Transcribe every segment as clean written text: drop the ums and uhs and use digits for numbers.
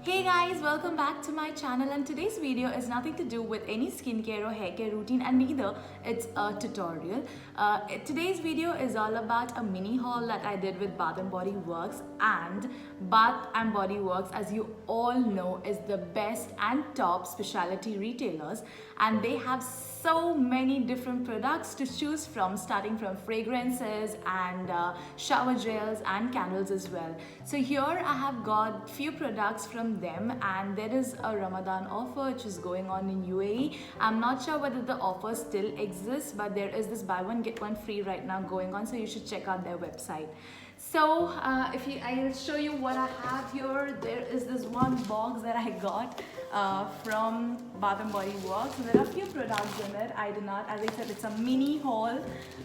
Hey guys, welcome back to my channel, and today's video is nothing to do with any skincare or hair care routine, and neither it's a tutorial. Today's video is all about a mini haul that I did with Bath & Body Works, and Bath & Body Works, as you all know, is the best and top specialty retailers, and they have so many different products to choose from, starting from fragrances and shower gels and candles as well. So here I have got few products from them, and there is a Ramadan offer which is going on in UAE. I'm not sure whether the offer still exists, but there is this buy one get one free right now going on, so you should check out their website. So I'll show you what I have here. There is this one box that I got from Bath & Body Works. So there are a few products in it. I did not, as I said, it's a mini haul.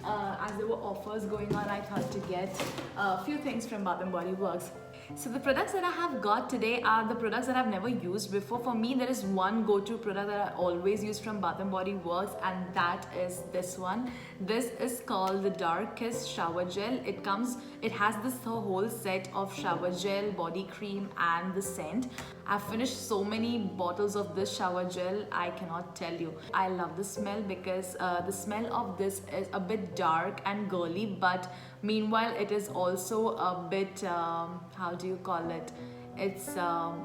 As there were offers going on, I thought to get a few things from Bath & Body Works. So the products that I have got today are the products that I've never used before. For me, there is one go-to product that I always use from Bath & Body Works, and that is this one. This is called the Dark Kiss Shower Gel. It has this whole set of shower gel, body cream, and the scent. I've finished so many bottles of this shower gel, I cannot tell you. I love the smell because the smell of this is a bit dark and girly, but meanwhile it is also a bit, how do you call it? It's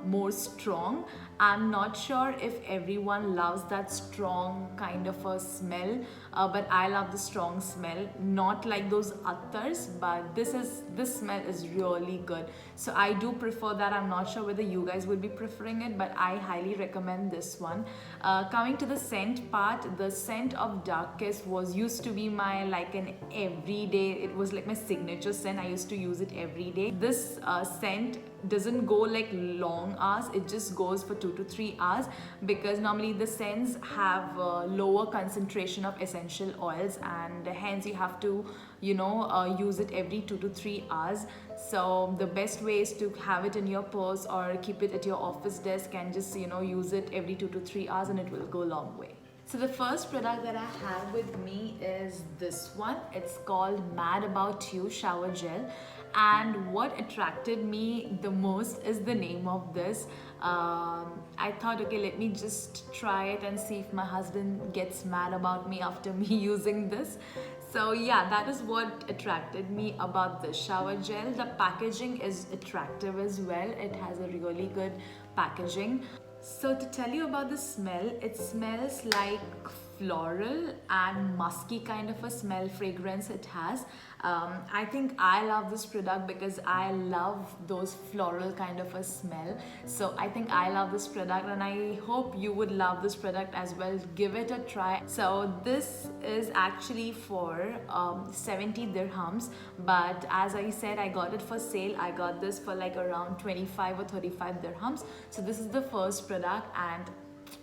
more strong. I'm not sure if everyone loves that strong kind of a smell, but I love the strong smell, not like those others, but this smell is really good. So I do prefer that. I'm not sure whether you guys would be preferring it, but I highly recommend this one. Coming to the scent part, the scent of Dark Kiss used to be my an everyday, it was like my signature scent. I used to use it every day. This scent doesn't go like long hours, it just goes for 2 to 3 hours, because normally the scents have lower concentration of essential oils, and hence you have to use it every 2 to 3 hours. So the best way is to have it in your purse or keep it at your office desk and just use it every 2 to 3 hours, and it will go a long way. So the first product that I have with me is this one. It's called Mad About You Shower Gel, and what attracted me the most is the name of this. I thought, okay, let me just try it and see if my husband gets mad about me after me using this. So yeah, that is what attracted me about this shower gel. The packaging is attractive as well. It has a really good packaging. So to tell you about the smell, it smells like floral and musky kind of a smell, fragrance it has. I think I love this product because I love those floral kind of a smell. So I think I love this product, and I hope you would love this product as well. Give it a try. So this is actually for 70 dirhams, but as I said, I got it for sale. I got this for like around 25 or 35 dirhams. So this is the first product, and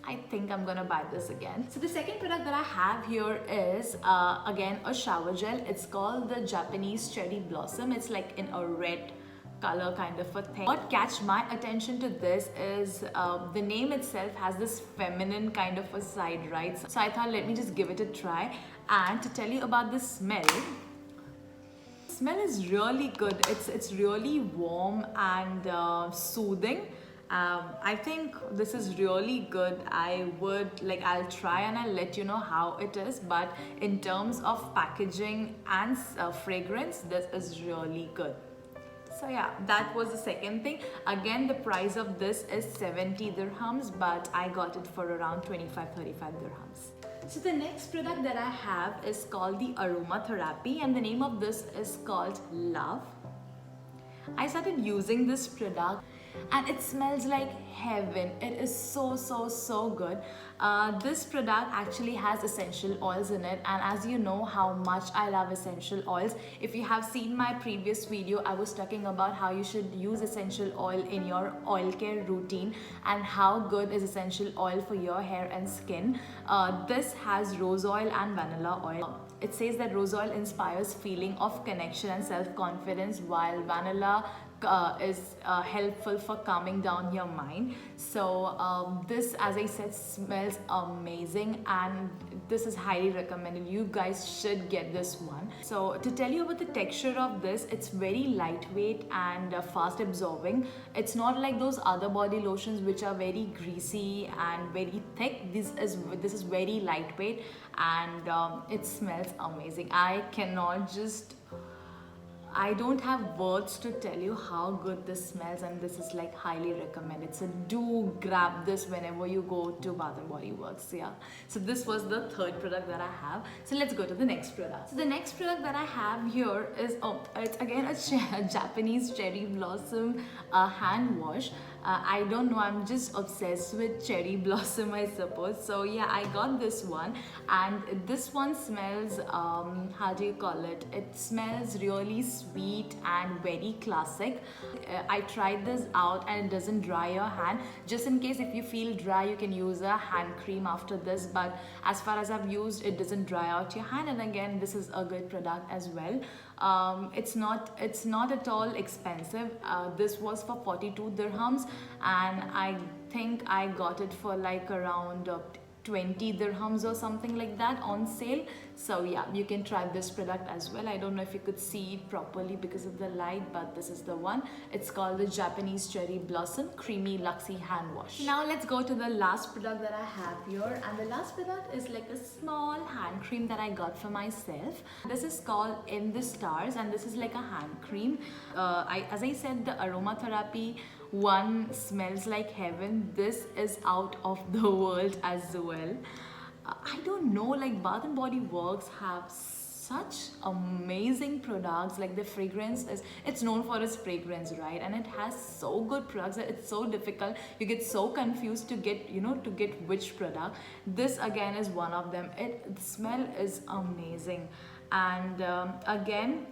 I think I'm gonna buy this again. So the second product that I have here is again a shower gel. It's called the Japanese Cherry Blossom. It's like in a red color kind of a thing. What catch my attention to this is the name itself has this feminine kind of a side, right? So I thought, let me just give it a try. And to tell you about the smell is really good. It's really warm and soothing. I think this is really good. I'll try and I'll let you know how it is, but in terms of packaging and fragrance, this is really good. So yeah, that was the second thing. Again, the price of this is 70 dirhams, but I got it for around 25-35 dirhams. So the next product that I have is called the Aromatherapy, and the name of this is called Love. I started using this product and it smells like heaven. It is so good. This product actually has essential oils in it, and as you know how much I love essential oils, if you have seen my previous video, I was talking about how you should use essential oil in your oil care routine and how good is essential oil for your hair and skin. This has rose oil and vanilla oil. It says that rose oil inspires feeling of connection and self-confidence, while vanilla helpful for calming down your mind. So this, as I said, smells amazing, and this is highly recommended. You guys should get this one. So to tell you about the texture of this, it's very lightweight and fast absorbing. It's not like those other body lotions which are very greasy and very thick. This is very lightweight, and it smells amazing. I don't have words to tell you how good this smells, and this is like highly recommended. So do grab this whenever you go to Bath and Body Works. Yeah. So this was the third product that I have. So let's go to the next product. So the next product that I have here is it's again a Japanese cherry blossom hand wash. I don't know, I'm just obsessed with cherry blossom, I suppose. So yeah, I got this one, and this one smells how do you call it? It smells really sweet and very classic. I tried this out and it doesn't dry your hand. Just in case if you feel dry, you can use a hand cream after this, but as far as I've used, it doesn't dry out your hand. And again, this is a good product as well. It's not at all expensive. This was for 42 dirhams, and I think I got it for like around 20 dirhams or something like that on sale. So yeah, you can try this product as well. I don't know if you could see it properly because of the light, but this is the one. It's called the Japanese Cherry Blossom Creamy Luxy Hand Wash. Now let's go to the last product that I have here, and the last product is like a small hand cream that I got for myself. This is called In the Stars, and this is like a hand cream. As I said, the aromatherapy one smells like heaven. This is out of the world as well. I don't know, like Bath and Body Works have such amazing products. Like the fragrance it's known for its fragrance, right? And it has so good products that it's so difficult. You get so confused to get, to get which product. This again is one of them. The smell is amazing. And again,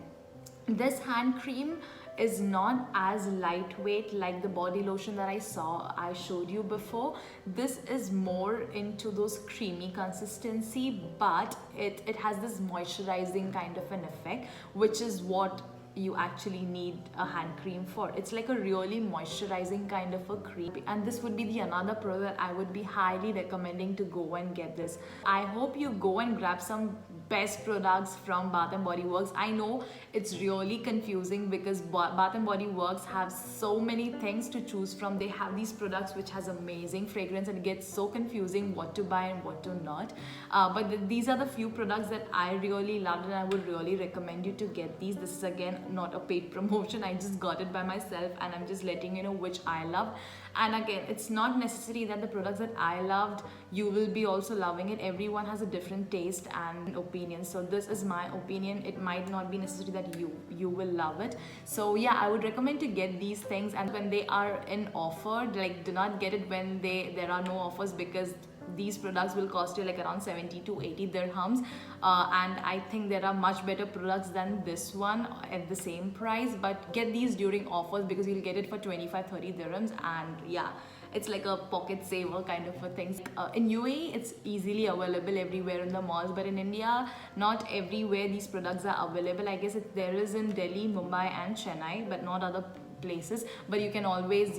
this hand cream is not as lightweight like the body lotion that I showed you before. This is more into those creamy consistency, but it has this moisturizing kind of an effect, which is what you actually need a hand cream for. It's like a really moisturizing kind of a cream, and this would be the another product that I would be highly recommending to go and get this. I hope you go and grab some best products from Bath and Body Works. I know it's really confusing because Bath and Body Works have so many things to choose from. They have these products which has amazing fragrance, and it gets so confusing what to buy and what to not. But these are the few products that I really loved, and I would really recommend you to get these. This is again not a paid promotion. I just got it by myself, and I'm just letting you know which I love. And again, it's not necessary that the products that I loved, you will be also loving it. Everyone has a different taste and opinion. So this is my opinion. It might not be necessary that you will love it. So yeah, I would recommend to get these things, and when they are in offer, like do not get it when there are no offers, because these products will cost you like around 70 to 80 dirhams, and I think there are much better products than this one at the same price. But get these during offers because you'll get it for 25-30 dirhams, and yeah, it's like a pocket saver kind of a thing. In UAE, it's easily available everywhere in the malls, but in India, not everywhere these products are available. I guess there is in Delhi, Mumbai and Chennai, but not other places. But you can always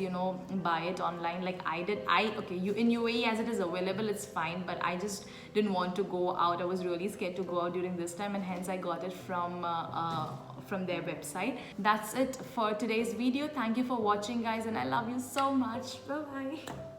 buy it online like I did. In UAE, as it is available, it's fine, but I just didn't want to go out. I was really scared to go out during this time, and hence I got it from their website. That's it for today's video. Thank you for watching, guys, and I love you so much. Bye bye.